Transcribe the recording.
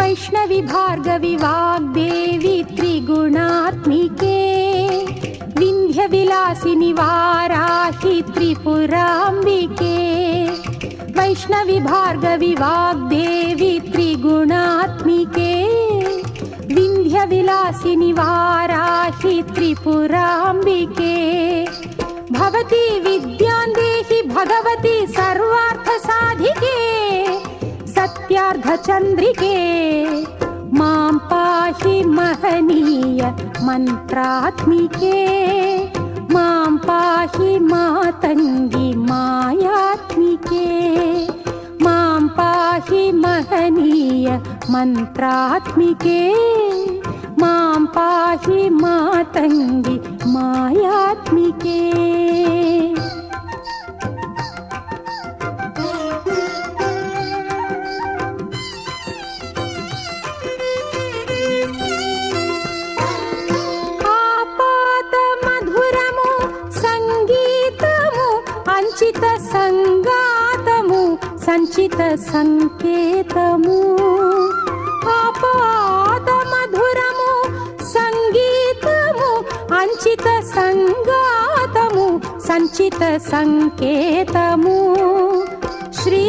वैष्णवी भार्गवी वाग्देवी त्रिगुणात्मिके विन्ध्यविलासिनि वाराहि त्रिपुराम्बिके वैष्णवी भार्गवी वाग्देवी त्रिगुणात्मिके विन्ध्यविलासिनि वाराहि त्रिपुराम्बिके भवती विद्यां देहि भगवती सर्वार्थसाधिके सत्यार्धचन्द्रिके मां पाहि महनीय मन्त्रात्मिके मां पाहि मातङ्गी मायात्मिके मां पाहि महनीय मन्त्रात्मिके मां पाहि मातङ्गी मायात्मिके। సంచిత సంగాతము సంచిత సంకేతము ఆపాద మధురము సంగీతము అంచిత సంగాతము సంచిత సంకేతము శ్రీ